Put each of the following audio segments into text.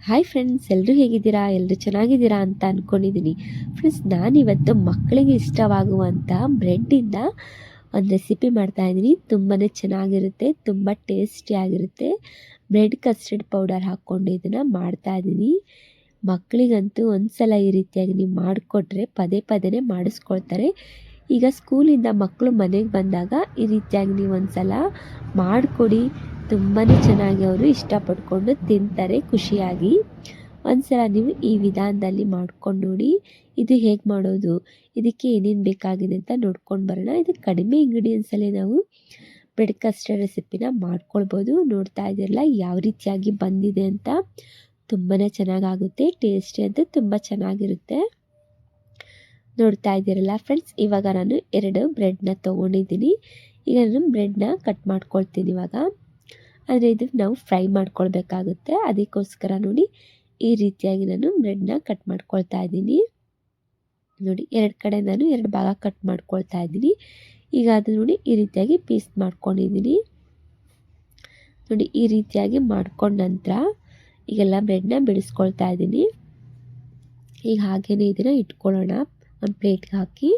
Hi friends, ಎಲ್ಲರೂ ಹೇಗಿದ್ದೀರಾ? ಎಲ್ಲರೂ ಚೆನ್ನಾಗಿದ್ದೀರಾ ಅಂತ ಅಂದ್ಕೊಂಡಿದ್ದೀನಿ. ಫ್ರೆಂಡ್ಸ್, ನಾನಿವತ್ತು ಮಕ್ಕಳಿಗೆ ಇಷ್ಟವಾಗುವಂಥ ಬ್ರೆಡ್ಡಿಂದ ಒಂದು ರೆಸಿಪಿ ಮಾಡ್ತಾಯಿದ್ದೀನಿ. ತುಂಬಾ ಚೆನ್ನಾಗಿರುತ್ತೆ, ತುಂಬ ಟೇಸ್ಟಿಯಾಗಿರುತ್ತೆ. ಬ್ರೆಡ್ ಕಸ್ಟರ್ಡ್ ಪೌಡರ್ ಹಾಕ್ಕೊಂಡು ಇದನ್ನು ಮಾಡ್ತಾಯಿದ್ದೀನಿ. ಮಕ್ಕಳಿಗಂತೂ ಒಂದು ಸಲ ಈ ರೀತಿಯಾಗಿ ನೀವು ಮಾಡಿಕೊಟ್ರೆ ಪದೇ ಪದೇ ಮಾಡಿಸ್ಕೊಳ್ತಾರೆ. ಈಗ ಸ್ಕೂಲಿಂದ ಮಕ್ಕಳು ಮನೆಗೆ ಬಂದಾಗ ಈ ರೀತಿಯಾಗಿ ನೀವು ಒಂದು ಸಲ ಮಾಡಿಕೊಡಿ. ತುಂಬಾ ಚೆನ್ನಾಗಿ ಅವರು ಇಷ್ಟಪಟ್ಕೊಂಡು ತಿಂತಾರೆ ಖುಷಿಯಾಗಿ. ಒಂದು ಸಲ ನೀವು ಈ ವಿಧಾನದಲ್ಲಿ ಮಾಡ್ಕೊಂಡು ನೋಡಿ. ಇದು ಹೇಗೆ ಮಾಡೋದು, ಇದಕ್ಕೆ ಏನೇನು ಬೇಕಾಗಿದೆ ಅಂತ ನೋಡ್ಕೊಂಡು ಬರೋಣ. ಇದು ಕಡಿಮೆ ಇಂಗ್ರೀಡಿಯೆಂಟ್ಸಲ್ಲಿ ನಾವು ಬ್ರೆಡ್ ಕಸ್ಟರ್ಡ್ ರೆಸಿಪಿನ ಮಾಡ್ಕೊಳ್ಬೋದು. ನೋಡ್ತಾ ಇದ್ದೀರಲ್ಲ ಯಾವ ರೀತಿಯಾಗಿ ಬಂದಿದೆ ಅಂತ. ತುಂಬಾ ಚೆನ್ನಾಗಾಗುತ್ತೆ, ಟೇಸ್ಟಿ ಅಂತ ತುಂಬ ಚೆನ್ನಾಗಿರುತ್ತೆ. ನೋಡ್ತಾ ಇದ್ದೀರಲ್ಲ ಫ್ರೆಂಡ್ಸ್, ಇವಾಗ ನಾನು 2 ಬ್ರೆಡ್ನ ತೊಗೊಂಡಿದ್ದೀನಿ. ಈಗ ನಾನು ಬ್ರೆಡ್ನ ಕಟ್ ಮಾಡ್ಕೊಳ್ತೀನಿ ಇವಾಗ. ಆದರೆ ಇದು ನಾವು ಫ್ರೈ ಮಾಡ್ಕೊಳ್ಬೇಕಾಗುತ್ತೆ. ಅದಕ್ಕೋಸ್ಕರ ನೋಡಿ ಈ ರೀತಿಯಾಗಿ ನಾನು ಬ್ರೆಡ್ನ ಕಟ್ ಮಾಡ್ಕೊಳ್ತಾ ಇದ್ದೀನಿ. ನೋಡಿ 2 ಕಡೆ ನಾನು 2 ಭಾಗ ಕಟ್ ಮಾಡ್ಕೊಳ್ತಾ ಇದ್ದೀನಿ. ಈಗ ಅದು ನೋಡಿ ಈ ರೀತಿಯಾಗಿ ಪೀಸ್ ಮಾಡ್ಕೊಂಡಿದ್ದೀನಿ. ನೋಡಿ ಈ ರೀತಿಯಾಗಿ ಮಾಡ್ಕೊಂಡ ನಂತರ ಈಗೆಲ್ಲ ಬ್ರೆಡ್ನ ಬಿಡಿಸ್ಕೊಳ್ತಾ ಇದ್ದೀನಿ. ಈಗ ಹಾಗೇ ಇದನ್ನು ಇಟ್ಕೊಳ್ಳೋಣ ಒಂದು ಪ್ಲೇಟ್ಗೆ ಹಾಕಿ.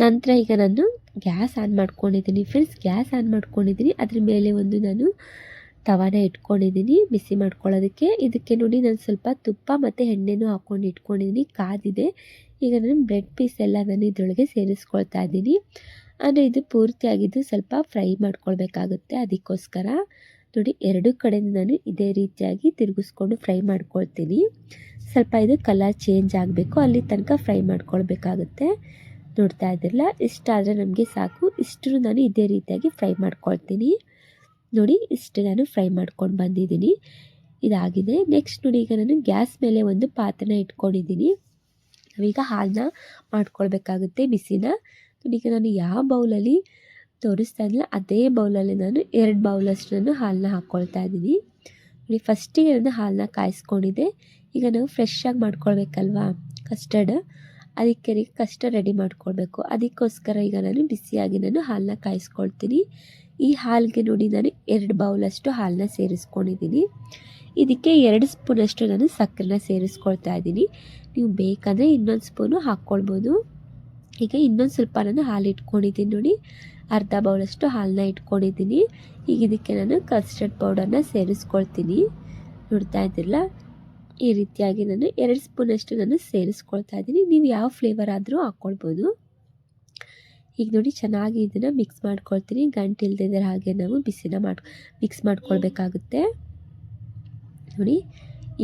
ನಂತರ ಈಗ ನಾನು ಗ್ಯಾಸ್ ಆನ್ ಮಾಡ್ಕೊಂಡಿದ್ದೀನಿ ಫ್ರೆಂಡ್ಸ್. ಗ್ಯಾಸ್ ಆನ್ ಮಾಡ್ಕೊಂಡಿದ್ದೀನಿ, ಅದ್ರ ಮೇಲೆ ಒಂದು ನಾನು ತವಾನ ಇಟ್ಕೊಂಡಿದ್ದೀನಿ ಬಿಸಿ ಮಾಡ್ಕೊಳ್ಳೋದಕ್ಕೆ. ಇದಕ್ಕೆ ನೋಡಿ ನಾನು ಸ್ವಲ್ಪ ತುಪ್ಪ ಮತ್ತು ಎಣ್ಣೆನೂ ಹಾಕ್ಕೊಂಡು ಇಟ್ಕೊಂಡಿದ್ದೀನಿ, ಕಾದಿದೆ. ಈಗ ನಾನು ಬ್ರೆಡ್ ಪೀಸ್ ಎಲ್ಲ ನಾನು ಇದರೊಳಗೆ ಸೇರಿಸ್ಕೊಳ್ತಾ ಇದ್ದೀನಿ. ಅಂದರೆ ಇದು ಪೂರ್ತಿಯಾಗಿದ್ದು ಸ್ವಲ್ಪ ಫ್ರೈ ಮಾಡ್ಕೊಳ್ಬೇಕಾಗುತ್ತೆ. ಅದಕ್ಕೋಸ್ಕರ ನೋಡಿ 2 ಕಡೆ ನಾನು ಇದೇ ರೀತಿಯಾಗಿ ತಿರುಗಿಸ್ಕೊಂಡು ಫ್ರೈ ಮಾಡ್ಕೊಳ್ತೀನಿ. ಸ್ವಲ್ಪ ಇದು ಕಲರ್ ಚೇಂಜ್ ಆಗಬೇಕು, ಅಲ್ಲಿ ತನಕ ಫ್ರೈ ಮಾಡ್ಕೊಳ್ಬೇಕಾಗುತ್ತೆ. ನೋಡ್ತಾ ಇದ್ದಿರಲ್ಲ, ಇಷ್ಟಾದರೆ ನಮಗೆ ಸಾಕು. ಇಷ್ಟು ನಾನು ಇದೇ ರೀತಿಯಾಗಿ ಫ್ರೈ ಮಾಡ್ಕೊಳ್ತೀನಿ. ನೋಡಿ ಇಷ್ಟು ನಾನು ಫ್ರೈ ಮಾಡ್ಕೊಂಡು ಬಂದಿದ್ದೀನಿ. ಇದಾಗಿದೆ. ನೆಕ್ಸ್ಟ್ ನೋಡಿ ಈಗ ನಾನು ಗ್ಯಾಸ್ ಮೇಲೆ ಒಂದು ಪಾತ್ರೆನ ಇಟ್ಕೊಂಡಿದ್ದೀನಿ. ನಾವೀಗ ಹಾಲನ್ನ ಮಾಡ್ಕೊಳ್ಬೇಕಾಗುತ್ತೆ ಬಿಸಿನ. ನೋಡಿ ಈಗ ನಾನು ಯಾವ ಬೌಲಲ್ಲಿ ತೋರಿಸ್ತಾ ಇದ್ದಿಲ್ಲ ಅದೇ ಬೌಲಲ್ಲಿ ನಾನು 2 ಬೌಲಷ್ಟು ನಾನು ಹಾಲನ್ನ ಹಾಕ್ಕೊಳ್ತಾ ಇದ್ದೀನಿ. ನೋಡಿ ಫಸ್ಟಿಗೆ ನಾನು ಹಾಲನ್ನ ಕಾಯಿಸ್ಕೊಂಡಿದ್ದೆ. ಈಗ ನಾವು ಫ್ರೆಶ್ ಆಗಿ ಮಾಡ್ಕೊಳ್ಬೇಕಲ್ವಾ ಕಸ್ಟರ್ಡ್, ಅದಕ್ಕೆ ಕಸ್ಟರ್ಡ್ ರೆಡಿ ಮಾಡ್ಕೊಳ್ಬೇಕು. ಅದಕ್ಕೋಸ್ಕರ ಈಗ ನಾನು ಬಿಸಿಯಾಗಿ ನಾನು ಹಾಲನ್ನ ಕಾಯಿಸ್ಕೊಳ್ತೀನಿ. ಈ ಹಾಲಿಗೆ ನೋಡಿ ನಾನು 2 ಬೌಲಷ್ಟು ಹಾಲನ್ನ ಸೇರಿಸ್ಕೊಂಡಿದ್ದೀನಿ. ಇದಕ್ಕೆ 2 ಸ್ಪೂನಷ್ಟು ನಾನು ಸಕ್ಕರೆನ ಸೇರಿಸ್ಕೊಳ್ತಾ ಇದ್ದೀನಿ. ನೀವು ಬೇಕಂದರೆ ಇನ್ನೊಂದು ಸ್ಪೂನು ಹಾಕ್ಕೊಳ್ಬೋದು. ಈಗ ಇನ್ನೊಂದು ಸ್ವಲ್ಪ ನಾನು ಹಾಲು ಇಟ್ಕೊಂಡಿದ್ದೀನಿ. ನೋಡಿ ಅರ್ಧ ಬೌಲಷ್ಟು ಹಾಲನ್ನ ಇಟ್ಕೊಂಡಿದ್ದೀನಿ. ಈಗ ಇದಕ್ಕೆ ನಾನು ಕಸ್ಟರ್ಡ್ ಪೌಡರ್ನ ಸೇರಿಸ್ಕೊಳ್ತೀನಿ. ನೋಡ್ತಾ ಇದ್ದಿರಲ್ಲ, ಈ ರೀತಿಯಾಗಿ ನಾನು 2 ಸ್ಪೂನಷ್ಟು ನಾನು ಸೇರಿಸ್ಕೊಳ್ತಾ ಇದ್ದೀನಿ. ನೀವು ಯಾವ ಫ್ಲೇವರ್ ಆದರೂ ಹಾಕ್ಕೊಳ್ಬೋದು. ಈಗ ನೋಡಿ ಚೆನ್ನಾಗಿ ಇದನ್ನು ಮಿಕ್ಸ್ ಮಾಡ್ಕೊಳ್ತೀನಿ. ಗಂಟು ಇಲ್ದಿದ್ರೆ ಹಾಗೆ ನಾವು ಮಿಕ್ಸ್ ಮಾಡ್ಕೊಳ್ಬೇಕಾಗುತ್ತೆ. ನೋಡಿ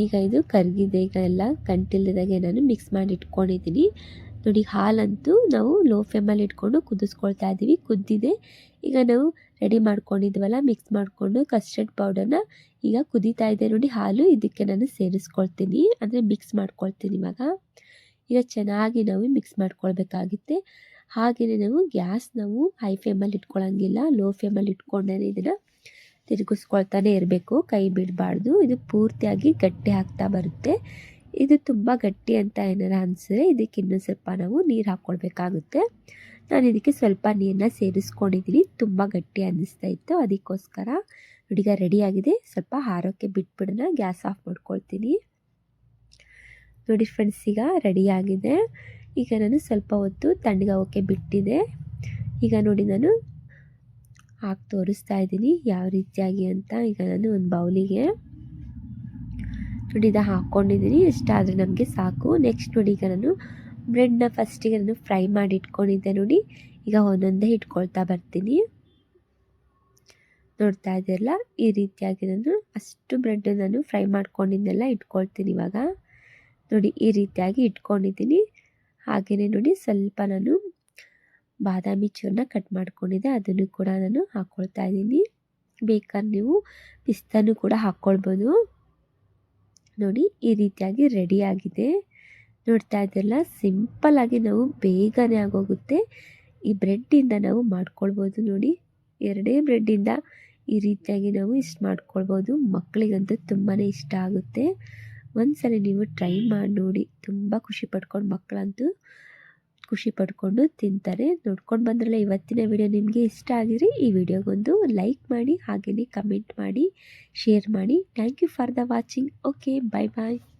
ಈಗ ಇದು ಕರಗಿದೆ. ಈಗ ಎಲ್ಲ ಗಂಟಿಲ್ದಿದಾಗೆ ನಾನು ಮಿಕ್ಸ್ ಮಾಡಿ ಇಟ್ಕೊಂಡಿದ್ದೀನಿ. ನೋಡಿ ಹಾಲಂತೂ ನಾವು ಲೋ ಫ್ಲೇಮಲ್ಲಿ ಇಟ್ಕೊಂಡು ಕುದಿಸ್ಕೊಳ್ತಾ ಇದ್ದೀವಿ. ಕುದ್ದಿದೆ. ಈಗ ನಾವು ರೆಡಿ ಮಾಡ್ಕೊಂಡಿದ್ವಲ್ಲ ಮಿಕ್ಸ್ ಮಾಡಿಕೊಂಡು ಕಸ್ಟರ್ಡ್ ಪೌಡರ್ನ ಈಗ ಕುದೀತಾ ಇದೆ ನೋಡಿ ಹಾಲು. ಇದಕ್ಕೆ ನಾನು ಸೇರಿಸ್ಕೊಳ್ತೀನಿ, ಅಂದರೆ ಮಿಕ್ಸ್ ಮಾಡ್ಕೊಳ್ತೀನಿ ಇವಾಗ. ಈಗ ಚೆನ್ನಾಗಿ ನಾವು ಮಿಕ್ಸ್ ಮಾಡ್ಕೊಳ್ಬೇಕಾಗುತ್ತೆ. ಹಾಗೆಯೇ ನಾವು ಹೈ ಫ್ಲೇಮಲ್ಲಿ ಇಟ್ಕೊಳ್ಳೋಂಗಿಲ್ಲ, ಲೋ ಫ್ಲೇಮಲ್ಲಿ ಇಟ್ಕೊಂಡೇ ಇದನ್ನು ತಿರುಗಿಸ್ಕೊಳ್ತಾನೆ ಇರಬೇಕು, ಕೈ ಬಿಡಬಾರ್ದು. ಇದು ಪೂರ್ತಿಯಾಗಿ ಗಟ್ಟಿ ಆಗ್ತಾ ಬರುತ್ತೆ. ಇದು ತುಂಬ ಗಟ್ಟಿ ಅಂತ ಏನಾರ ಅನಿಸಿದ್ರೆ ಇದಕ್ಕೆ ಇನ್ನೊಂದು ಸ್ವಲ್ಪ ನಾವು ನೀರು ಹಾಕ್ಕೊಳ್ಬೇಕಾಗುತ್ತೆ. ನಾನು ಇದಕ್ಕೆ ಸ್ವಲ್ಪ ನೀರನ್ನ ಸೇರಿಸ್ಕೊಂಡಿದ್ದೀನಿ, ತುಂಬ ಗಟ್ಟಿ ಅನ್ನಿಸ್ತಾ ಇತ್ತು ಅದಕ್ಕೋಸ್ಕರ. ಹುಡುಗ ರೆಡಿಯಾಗಿದೆ. ಸ್ವಲ್ಪ ಹಾರೋಕ್ಕೆ ಬಿಟ್ಬಿಡೋಣ, ಗ್ಯಾಸ್ ಆಫ್ ಮಾಡ್ಕೊಳ್ತೀನಿ. ನೋಡಿ ಫ್ರೆಂಡ್ಸ್, ಈಗ ರೆಡಿಯಾಗಿದೆ. ಈಗ ನಾನು ಸ್ವಲ್ಪ ಹೊತ್ತು ತಣ್ಣಗಾಗೋಕ್ಕೆ ಬಿಟ್ಟಿದೆ. ಈಗ ನೋಡಿ ನಾನು ಹಾಕಿ ತೋರಿಸ್ತಾ ಇದ್ದೀನಿ ಯಾವ ರೀತಿಯಾಗಿ ಅಂತ. ಈಗ ನಾನು ಒಂದು ಬೌಲಿಗೆ ನೋಡಿ ಇದು ಹಾಕ್ಕೊಂಡಿದ್ದೀನಿ. ಇಷ್ಟಾದರೆ ನಮಗೆ ಸಾಕು. ನೆಕ್ಸ್ಟ್ ನೋಡಿ ಈಗ ನಾನು ಬ್ರೆಡ್ನ ಫಸ್ಟಿಗೆ ನಾನು ಫ್ರೈ ಮಾಡಿ ಇಟ್ಕೊಂಡಿದ್ದೆ ನೋಡಿ. ಈಗ ಒಂದೊಂದೇ ಇಟ್ಕೊಳ್ತಾ ಬರ್ತೀನಿ. ನೋಡ್ತಾ ಇದ್ದೀರಲ್ಲ, ಈ ರೀತಿಯಾಗಿ ನಾನು ಅಷ್ಟು ಬ್ರೆಡ್ ನಾನು ಫ್ರೈ ಮಾಡ್ಕೊಂಡಿದ್ದೆಲ್ಲ ಇಟ್ಕೊಳ್ತೀನಿ ಇವಾಗ. ನೋಡಿ ಈ ರೀತಿಯಾಗಿ ಇಟ್ಕೊಂಡಿದ್ದೀನಿ. ಹಾಗೆಯೇ ನೋಡಿ ಸ್ವಲ್ಪ ನಾನು ಬಾದಾಮಿ ಚೂರನ್ನ ಕಟ್ ಮಾಡ್ಕೊಂಡಿದ್ದೆ, ಅದನ್ನು ಕೂಡ ನಾನು ಹಾಕ್ಕೊಳ್ತಾ ಇದ್ದೀನಿ. ಬೇಕಾದ್ರೆ ನೀವು ಪಿಸ್ತಾನು ಕೂಡ ಹಾಕ್ಕೊಳ್ಬೋದು. ನೋಡಿ ಈ ರೀತಿಯಾಗಿ ರೆಡಿಯಾಗಿದೆ. ನೋಡ್ತಾ ಇದ್ದಿರಲ್ಲ, ಸಿಂಪಲ್ಲಾಗಿ ನಾವು ಬೇಗನೆ ಆಗೋಗುತ್ತೆ. ಈ ಬ್ರೆಡ್ಡಿಂದ ನಾವು ಮಾಡ್ಕೊಳ್ಬೋದು. ನೋಡಿ 2 ಬ್ರೆಡ್ಡಿಂದ ಈ ರೀತಿಯಾಗಿ ನಾವು ಇಷ್ಟು ಮಾಡ್ಕೊಳ್ಬೋದು. ಮಕ್ಕಳಿಗಂತೂ ತುಂಬಾ ಇಷ್ಟ ಆಗುತ್ತೆ. ಒಂದ್ಸಲ ನೀವು ಟ್ರೈ ಮಾಡಿ ನೋಡಿ, ತುಂಬ ಖುಷಿ ಪಡ್ಕೊಂಡು ಮಕ್ಕಳಂತೂ ಖುಷಿ ಪಡ್ಕೊಂಡು ತಿಂತಾರೆ. ನೋಡ್ಕೊಂಡು ಬಂದ್ರಲ್ಲ ಇವತ್ತಿನ ವಿಡಿಯೋ. ನಿಮಗೆ ಇಷ್ಟ ಆಗಿದ್ರೆ ಈ ವಿಡಿಯೋಗೊಂದು ಲೈಕ್ ಮಾಡಿ, ಹಾಗೆಯೇ ಕಮೆಂಟ್ ಮಾಡಿ, ಶೇರ್ ಮಾಡಿ. Thank you for the watching. Okay, bye bye.